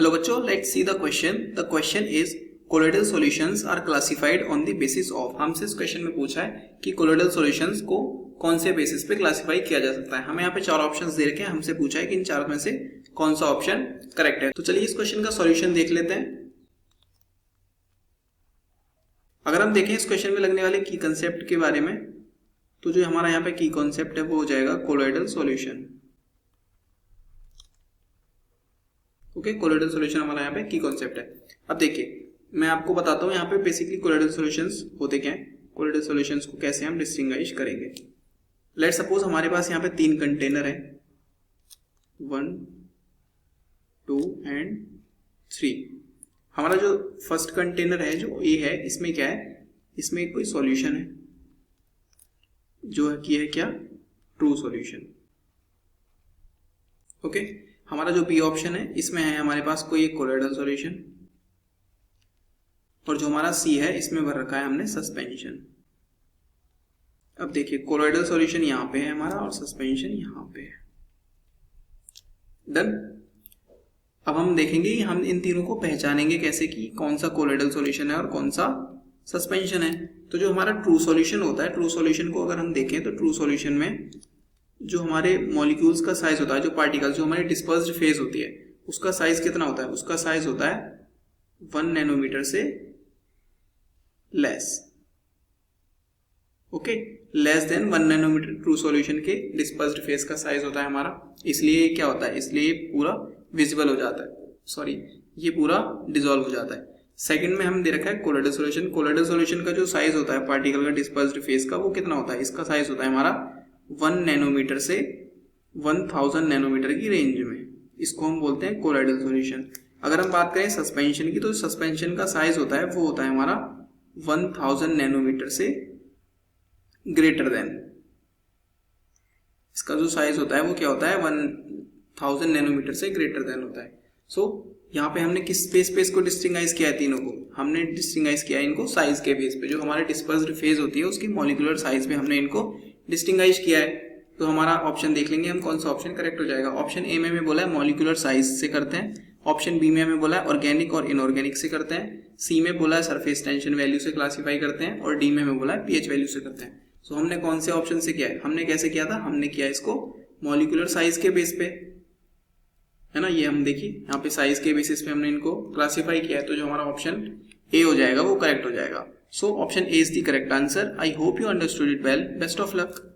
Hello बच्चों, let's see the question. The question is colloidal solutions are classified on the basis of. हमसे इस question में पूछा है कि कोलोइडल सॉल्यूशंस को कौन से बेसिस पे क्लासिफाई किया जा सकता है. हमें यहाँ पे चार ऑप्शंस दे रखे हैं. हमसे पूछा है कि इन चारों में से कौन सा ऑप्शन करेक्ट है. तो चलिए इस क्वेश्चन का सॉल्यूशन देख लेते हैं. अगर हम देखें इस क्वेश्चन में लगने वाले की कंसेप्ट के बारे में, तो जो हमारा यहाँ पे की कॉन्सेप्ट है वो हो जाएगा colloidal solution. Okay, colloidal solution हमारा यहाँ पे की कॉन्सेप्ट है. अब देखिए मैं आपको बताता हूँ यहाँ पे बेसिकली कोलोइडल सॉल्यूशंस होते क्या हैं, कोलोइडल सॉल्यूशंस को कैसे हम डिस्टिंग्विश करेंगे. लेट सपोज हमारे पास यहाँ पे तीन कंटेनर है, 1, 2 एंड 3. हमारा जो फर्स्ट कंटेनर है जो ए है, इसमें क्या है, इसमें कोई सॉल्यूशन है जो है क्या, ट्रू सॉल्यूशन. ओके, हमारा जो बी ऑप्शन है इसमें है हमारे पास कोई एक कोलोइडल सॉल्यूशन, और जो हमारा सी है इसमें भर रखा है हमने सस्पेंशन. अब देखिए कोलोइडल सॉल्यूशन यहाँ पे है हमारा और सस्पेंशन यहाँ पे है. डन. अब हम देखेंगे हम इन तीनों को पहचानेंगे कैसे कि कौन सा कोलोइडल सॉल्यूशन है और कौन सा सस्पेंशन है. तो जो हमारा ट्रू सॉल्यूशन होता है, ट्रू सॉल्यूशन को अगर हम देखें तो ट्रू सॉल्यूशन में जो हमारे मॉलिक्यूल्स का साइज होता है, जो पार्टिकल्स, जो हमारी डिस्पर्स्ड फेज होती है, उसका साइज कितना होता है, उसका साइज होता है 1 नैनोमीटर से less. Okay, less than 1 nanometre true solution के डिस्पर्स्ड फेज का साइज होता है हमारा. इसलिए क्या होता है, इसलिए पूरा विजिबल हो जाता है, सॉरी ये पूरा डिसॉल्व हो जाता है. सेकंड में हम दे रखा है कोलोइडल सॉल्यूशन. कोलोइडल सॉल्यूशन का जो साइज होता है पार्टिकल का डिस्पर्स्ड फेज का, वो कितना होता है, इसका साइज होता है हमारा 1 नैनोमीटर से 1000 नैनोमीटर की रेंज में. इसको हम बोलते हैं कोलोइडल सॉल्यूशन. अगर हम बात करें सस्पेंशन की, तो सस्पेंशन का साइज होता है वो होता है हमारा 1000 नैनोमीटर से ग्रेटर देन. इसका जो साइज होता है वो क्या होता है, 1000 नैनोमीटर से ग्रेटर देन होता है. सो यहाँ पे हमने किस बेस पे इसको डिस्टिंग्विश किया है, तीनों को हमने डिस्टिंग्विश किया है इनको साइज के बेस पे. जो हमारे डिस्पर्स्ड फेज होती है उसकी मॉलिक्यूलर साइज पे हमने इनको डिस्टिंग्विश किया है. तो हमारा ऑप्शन देख लेंगे हम कौन सा ऑप्शन करेक्ट हो जाएगा. ऑप्शन ए में हमें बोला है मॉलिक्यूलर साइज से करते हैं, ऑप्शन बी में हमें बोला है ऑर्गेनिक और इनऑर्गेनिक से करते हैं, सी में बोला है सरफेस टेंशन वैल्यू से क्लासिफाई करते हैं, और डी में हमें बोला है पीएच वैल्यू से करते हैं. सो हमने कौन से ऑप्शन से किया है, हमने कैसे किया था, हमने किया इसको मॉलिक्यूलर साइज के बेस पे, है ना. ये हम देखिए यहाँ पे साइज के बेसिस पे हमने इनको क्लासिफाई किया है. तो जो हमारा ऑप्शन ए हो जाएगा वो करेक्ट हो जाएगा. So option A is the correct answer. I hope you understood it well. Best of luck.